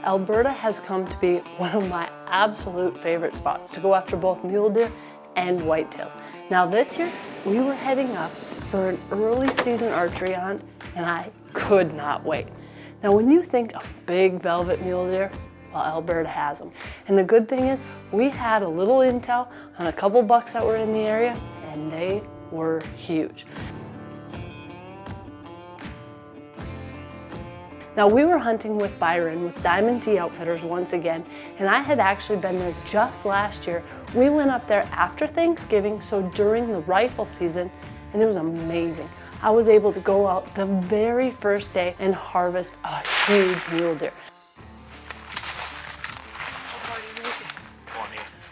Alberta has come to be one of my absolute favorite spots to go after both mule deer and whitetails. Now this year, we were heading up for an early season archery hunt, and I could not wait. Now when you think of big velvet mule deer, well, Alberta has them. And the good thing is, we had a little intel on a couple bucks that were in the area, and they were huge. Now we were hunting with Byron with Diamond T Outfitters once again, and I had actually been there just last year. We went up there after Thanksgiving, so during the rifle season, and it was amazing. I was able to go out the very first day and harvest a huge mule deer.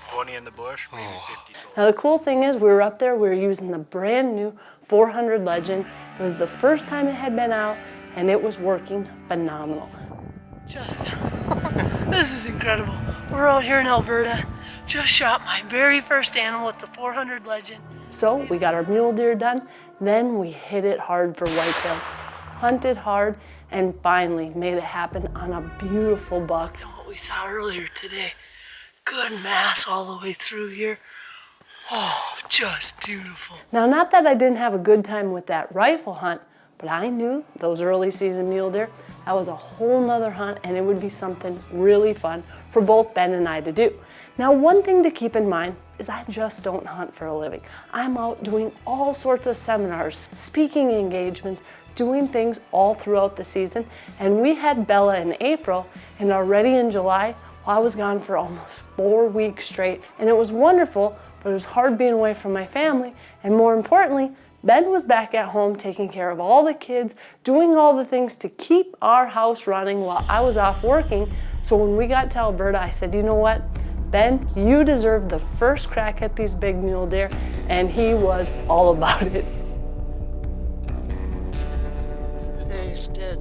20 in the bush, maybe 50. Now the cool thing is, we were up there, we were using the brand new 400 Legend. It was the first time it had been out, and it was working phenomenal. This is incredible. We're out here in Alberta. Just shot my very first animal with the 400 Legend. So we got our mule deer done, then we hit it hard for whitetails. Hunted hard, and finally made it happen on a beautiful buck. What we saw earlier today. Good mass all the way through here. Oh, just beautiful. Now, not that I didn't have a good time with that rifle hunt, but I knew those early season mule deer, that was a whole nother hunt, and it would be something really fun for both Ben and I to do. Now, one thing to keep in mind is I just don't hunt for a living. I'm out doing all sorts of seminars, speaking engagements, doing things all throughout the season, and we had Bella in April, and already in July, I was gone for almost 4 weeks straight, and it was wonderful, but it was hard being away from my family, and more importantly, Ben was back at home taking care of all the kids, doing all the things to keep our house running while I was off working. So when we got to Alberta, I said, you know what, Ben, you deserve the first crack at these big mule deer, and he was all about it. He did.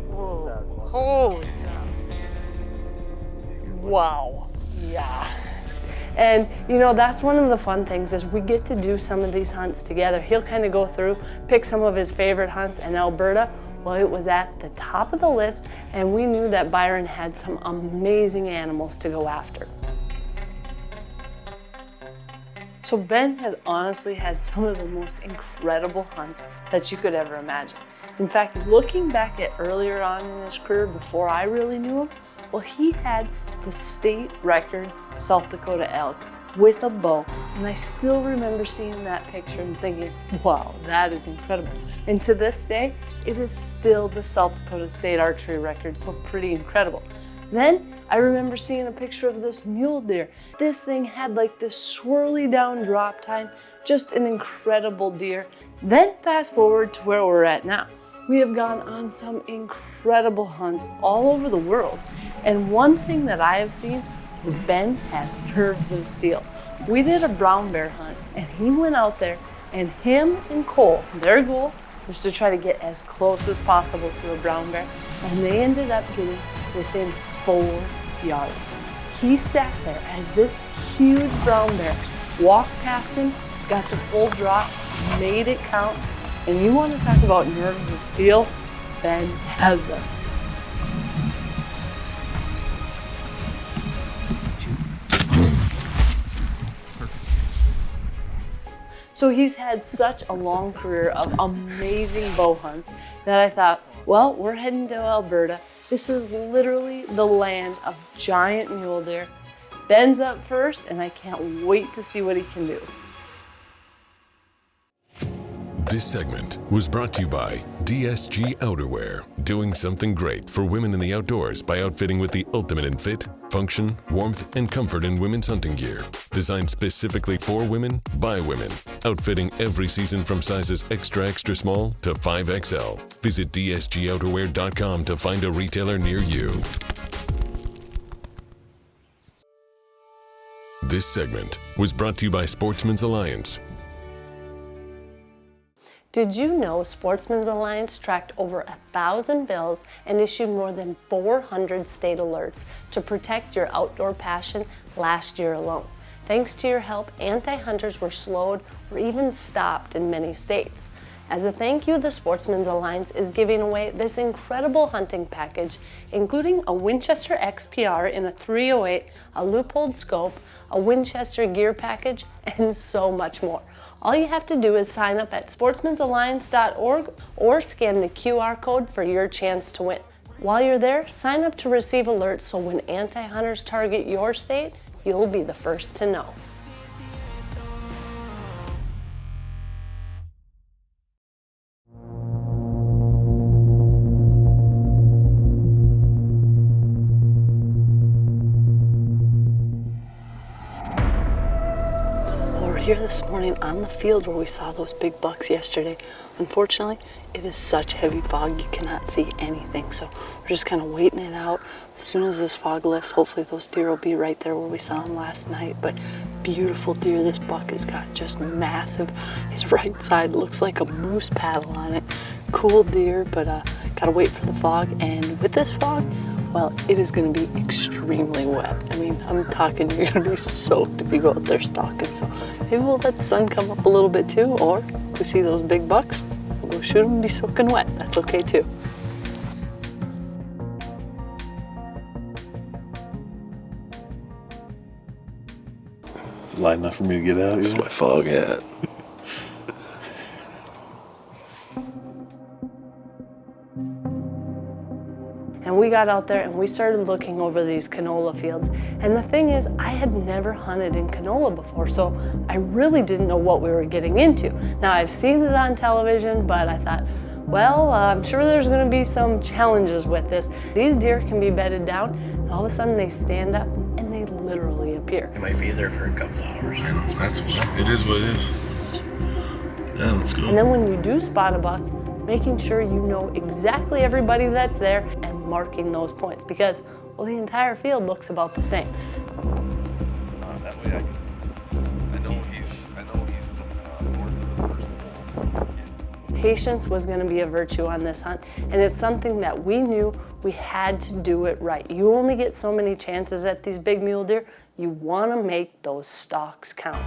Whoa. Holy cow. Wow. Yeah. And you know, that's one of the fun things is we get to do some of these hunts together. He'll kind of go through, pick some of his favorite hunts, and Alberta, well, it was at the top of the list, and we knew that Byron had some amazing animals to go after. So Ben has honestly had some of the most incredible hunts that you could ever imagine. In fact, looking back at earlier on in his career before I really knew him, well, he had the state record South Dakota elk with a bow. And I still remember seeing that picture and thinking, wow, that is incredible. And to this day, it is still the South Dakota state archery record, so pretty incredible. Then I remember seeing a picture of this mule deer. This thing had like this swirly down drop tine, just an incredible deer. Then fast forward to where we're at now. We have gone on some incredible hunts all over the world. And one thing that I have seen is Ben has nerves of steel. We did a brown bear hunt, and he went out there, and him and Cole, their goal was to try to get as close as possible to a brown bear, and they ended up getting within 4 yards. He sat there as this huge brown bear walked past him, got to full drop, made it count, and you want to talk about nerves of steel? Ben has them. So he's had such a long career of amazing bow hunts that I thought, well, we're heading to Alberta. This is literally the land of giant mule deer. Ben's up first, and I can't wait to see what he can do. This segment was brought to you by DSG Outerwear, doing something great for women in the outdoors by outfitting with the ultimate in fit, function, warmth, and comfort in women's hunting gear. Designed specifically for women, by women. Outfitting every season from sizes extra, extra small to 5XL. Visit dsgouterwear.com to find a retailer near you. This segment was brought to you by Sportsman's Alliance. Did you know Sportsman's Alliance tracked over 1,000 bills and issued more than 400 state alerts to protect your outdoor passion last year alone? Thanks to your help, anti-hunters were slowed or even stopped in many states. As a thank you, the Sportsman's Alliance is giving away this incredible hunting package, including a Winchester XPR in a 308, a Leupold scope, a Winchester gear package, and so much more. All you have to do is sign up at sportsmansalliance.org or scan the QR code for your chance to win. While you're there, sign up to receive alerts so when anti-hunters target your state, you'll be the first to know. Here this morning on the field where we saw those big bucks yesterday. Unfortunately, it is such heavy fog you cannot see anything, so we're just kind of waiting it out. As soon as this fog lifts, hopefully those deer will be right there where we saw them last night. But beautiful deer. This buck has got just massive. His right side looks like a moose paddle on it. Cool deer, but gotta wait for the fog. And with this fog, well, it is going to be extremely wet. I mean, I'm talking you're going to be soaked if you go out there stalking. So maybe we'll let the sun come up a little bit too, or if we see those big bucks, we'll go shoot them and be soaking wet. That's okay too. Is it light enough for me to get out? This is my fog hat. And we got out there and we started looking over these canola fields. And the thing is, I had never hunted in canola before, so I really didn't know what we were getting into. Now, I've seen it on television, but I thought, well, I'm sure there's gonna be some challenges with this. These deer can be bedded down, and all of a sudden they stand up and they literally appear. It might be there for a couple hours. I know, it is what it is. Yeah, let's go. And then when you do spot a buck, making sure you know exactly everybody that's there and marking those points, because, well, the entire field looks about the same. That way I know he's north of the first wall. Patience was going to be a virtue on this hunt, and it's something that we knew we had to do it right. You only get so many chances at these big mule deer. You want to make those stalks count.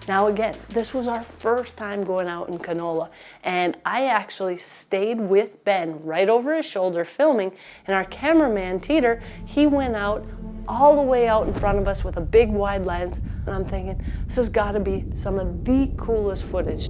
Now again, this was our first time going out in canola, and I actually stayed with Ben right over his shoulder filming, and our cameraman, Teeter, he went out all the way out in front of us with a big wide lens, and I'm thinking, this has got to be some of the coolest footage.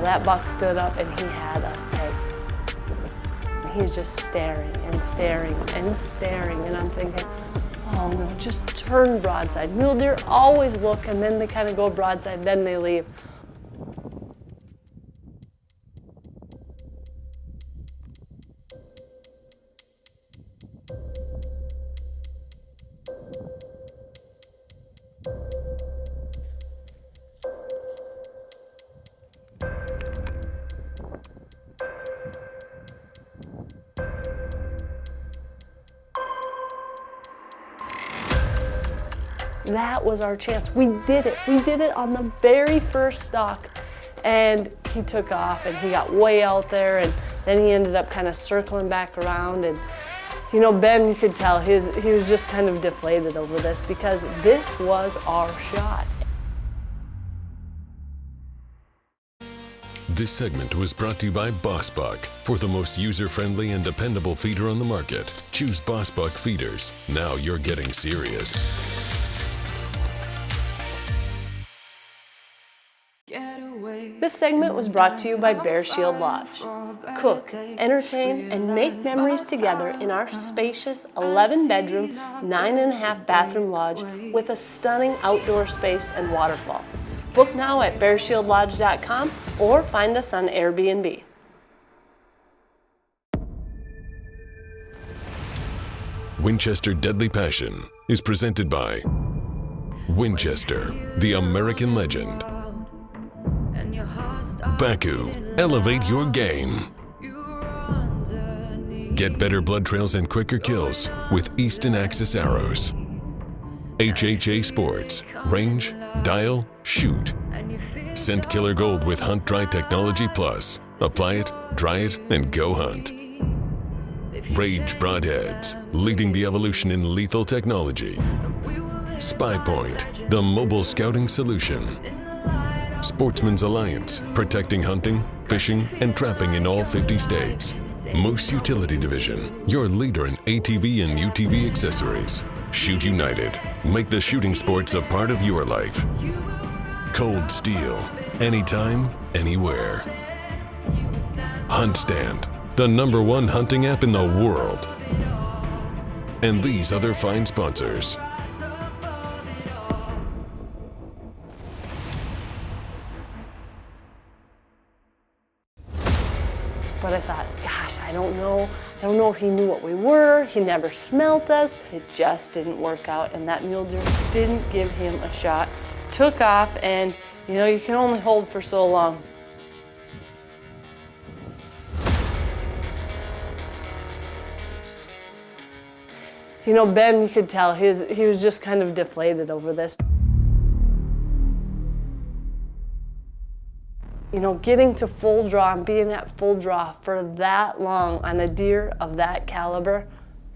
That buck stood up and he had us pegged. He's just staring and staring and staring, and I'm thinking, oh no, just turn broadside. Mule deer always look and then they kind of go broadside, then they leave. That was our chance. We did it. We did it on the very first stalk. And he took off and he got way out there, and then he ended up kind of circling back around. And you know, Ben, you could tell he was just kind of deflated over this, because this was our shot. This segment was brought to you by Boss Buck. For the most user-friendly and dependable feeder on the market, choose Boss Buck feeders. Now you're getting serious. This segment was brought to you by Bear Shield Lodge. Cook, entertain, and make memories together in our spacious 11-bedroom, 9.5-bathroom lodge with a stunning outdoor space and waterfall. Book now at bearshieldlodge.com or find us on Airbnb. Winchester Deadly Passion is presented by Winchester, the American legend. Baku, elevate your game. Get better blood trails and quicker kills with Easton Axis arrows. HHA Sports, range, dial, shoot. Scent Killer Gold with Hunt Dry Technology Plus. Apply it, dry it, and go hunt. Rage Broadheads, leading the evolution in lethal technology. Spy Point, the mobile scouting solution. Sportsman's Alliance, protecting hunting, fishing, and trapping in all 50 states. Moose Utility Division, your leader in ATV and UTV accessories. Shoot United, make the shooting sports a part of your life. Cold Steel, anytime, anywhere. Hunt Stand, the #1 hunting app in the world. And these other fine sponsors. But I thought, gosh, I don't know if he knew what we were. He never smelt us. It just didn't work out, and that mule deer didn't give him a shot. Took off, and you know, you can only hold for so long. You know, Ben, you could tell he was just kind of deflated over this. You know, getting to full draw and being at full draw for that long on a deer of that caliber,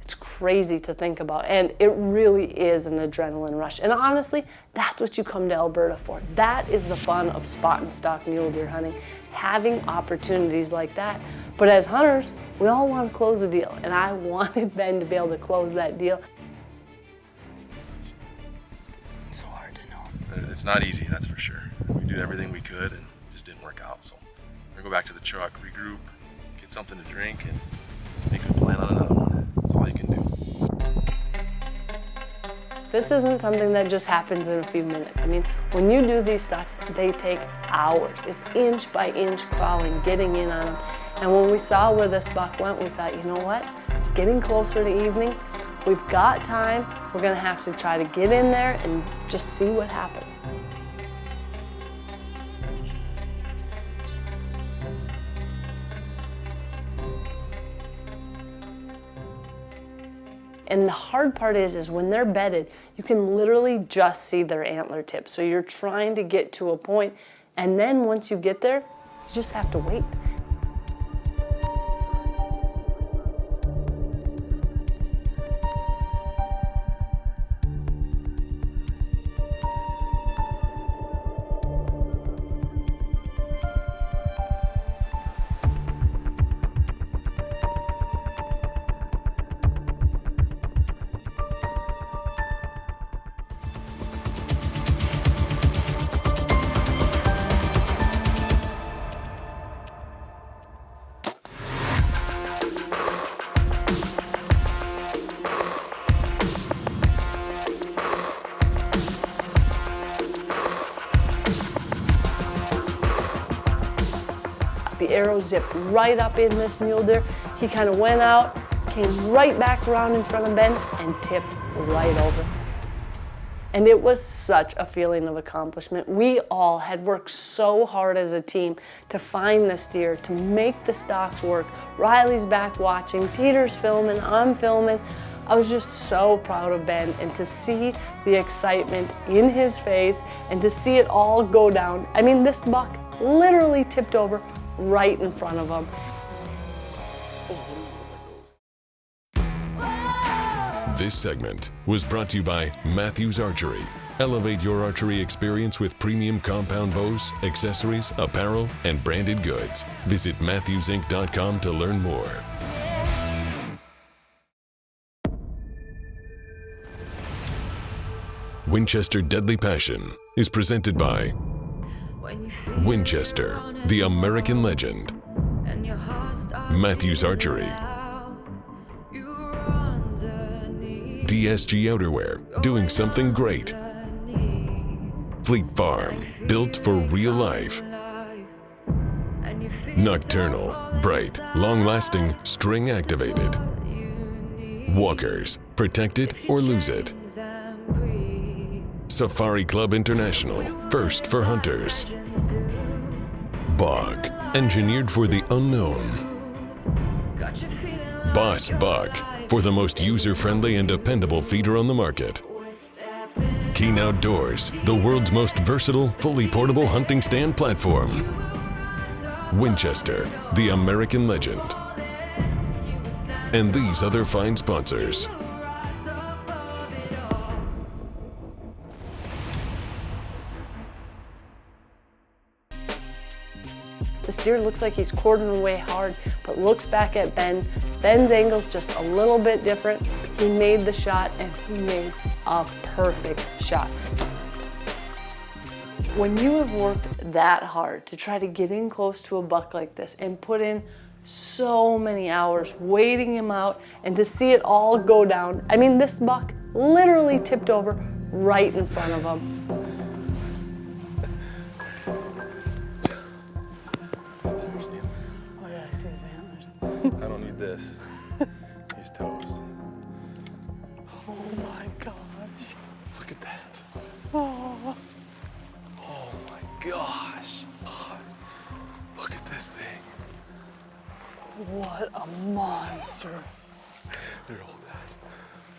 it's crazy to think about. And it really is an adrenaline rush. And honestly, that's what you come to Alberta for. That is the fun of spot and stalk mule deer hunting, having opportunities like that. But as hunters, we all want to close the deal. And I wanted Ben to be able to close that deal. It's so hard to know. It's not easy, that's for sure. We did everything we could and it just didn't work out. So we're gonna go back to the truck, regroup, get something to drink, and make a plan on another one. That's all you can do. This isn't something that just happens in a few minutes. I mean, when you do these stalks, they take hours. It's inch by inch crawling, getting in on them. And when we saw where this buck went, we thought, you know what? It's getting closer to evening. We've got time. We're gonna have to try to get in there and just see what happens. And the hard part is when they're bedded, you can literally just see their antler tips. So you're trying to get to a point, and then once you get there, you just have to wait. The arrow zipped right up in this mule deer. He kind of went out, came right back around in front of Ben, and tipped right over. And it was such a feeling of accomplishment. We all had worked so hard as a team to find this deer, to make the stalks work. Riley's back watching, Teeter's filming, I'm filming. I was just so proud of Ben, and to see the excitement in his face and to see it all go down. I mean, this buck literally tipped over right in front of him. This segment was brought to you by Matthews Archery. Elevate your archery experience with premium compound bows, accessories, apparel, and branded goods. Visit MatthewsInc.com to learn more. Winchester Deadly Passion is presented by Winchester, the American legend. Matthews Archery. DSG Outerwear, doing something great. Fleet Farm, built for real life. Nocturnal, bright, long-lasting, string-activated. Walkers, Protect it or lose it. Safari Club International, first for hunters. Bog, engineered for the unknown. Boss Buck, for the most user-friendly and dependable feeder on the market. Keen Outdoors, the world's most versatile, fully portable hunting stand platform. Winchester, the American legend. And these other fine sponsors. This deer looks like he's quartering away hard, but looks back at Ben. Ben's angle's just a little bit different. He made the shot, and he made a perfect shot. When you have worked that hard to try to get in close to a buck like this and put in so many hours waiting him out and to see it all go down, I mean, this buck literally tipped over right in front of him. I don't need this. He's toast. Oh my gosh. Look at that. Oh my gosh. Look at this thing. What a monster. Here, hold that.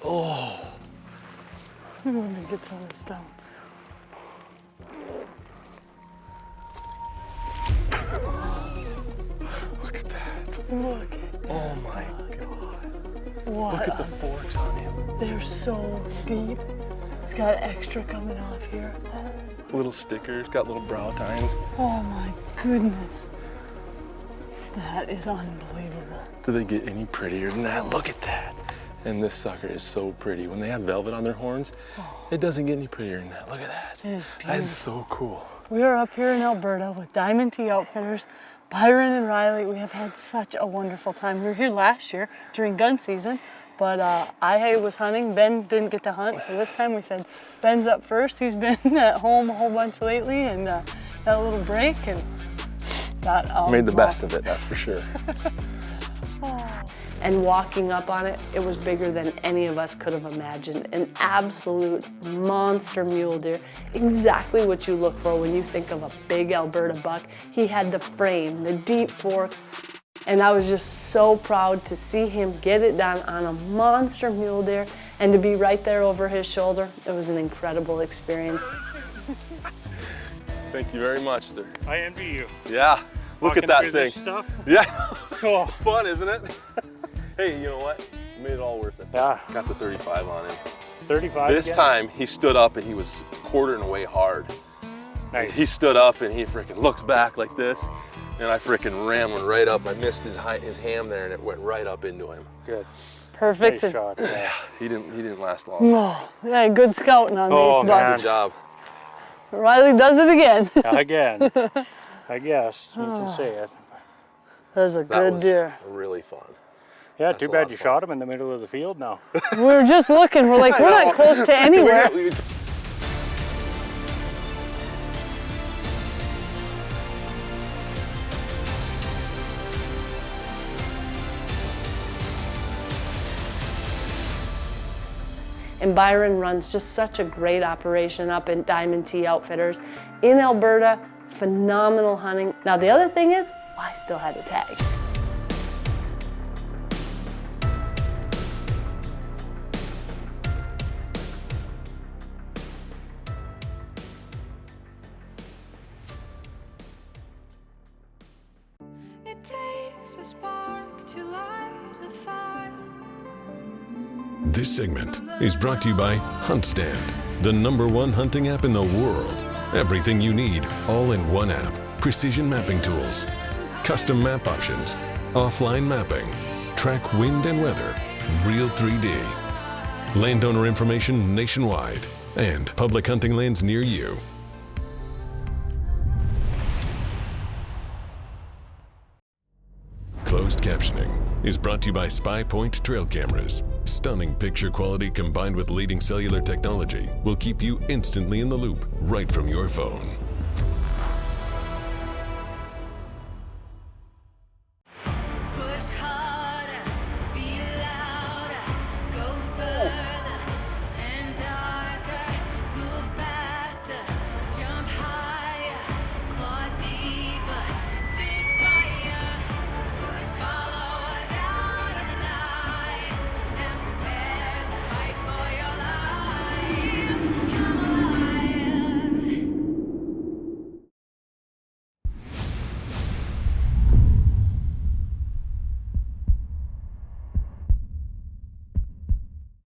Oh. I'm gonna get some of this down. Look at that. Look. Oh my God. What? Look at the forks on him. They're so deep. It's got extra coming off here. Little stickers, got little brow tines. Oh my goodness. That is unbelievable. Do they get any prettier than that? Look at that. And this sucker is so pretty. When they have velvet on their horns, it doesn't get any prettier than that. Look at that. It is beautiful. That is so cool. We are up here in Alberta with Diamond T Outfitters. Byron and Riley, we have had such a wonderful time. We were here last year during gun season, but I was hunting. Ben didn't get to hunt, so this time we said, Ben's up first. He's been at home a whole bunch lately and got a little break and got Made the best of it, that's for sure. And walking up on it, it was bigger than any of us could have imagined. An absolute monster mule deer. Exactly what you look for when you think of a big Alberta buck. He had the frame, the deep forks, and I was just so proud to see him get it done on a monster mule deer and to be right there over his shoulder. It was an incredible experience. Thank you very much, sir. I envy you. Yeah, look at that thing. This stuff. Yeah, it's fun, isn't it? Hey, you know what? You made it all worth it. Yeah. Got the 35 on him. 35 This again? time, he stood up and he was quartering away hard. Nice. He stood up and he freaking looked back like this, and I freaking ran one right up. I missed his ham there, and it went right up into him. Good. Perfect. Nice shot. Yeah, he didn't last long. Oh, yeah, good scouting on Oh, these man. bucks. Good job. Riley does it again. Again. I guess you can say it. That was a That good was deer. really fun. Yeah, That's too a lot bad of you fun. shot him in the middle of the field now. We were just looking, we're like, we're not close to anywhere. And Byron runs just such a great operation up in Diamond T Outfitters in Alberta. Phenomenal hunting. Now the other thing is, I still had a tag. It takes a spark to light a fire. This segment is brought to you by HuntStand, the #1 hunting app in the world. Everything you need, all in one app. Precision mapping tools, custom map options, offline mapping, track wind and weather, real 3D, landowner information nationwide, and public hunting lands near you. Closed captioning is brought to you by Spy Point Trail Cameras. Stunning picture quality combined with leading cellular technology will keep you instantly in the loop right from your phone.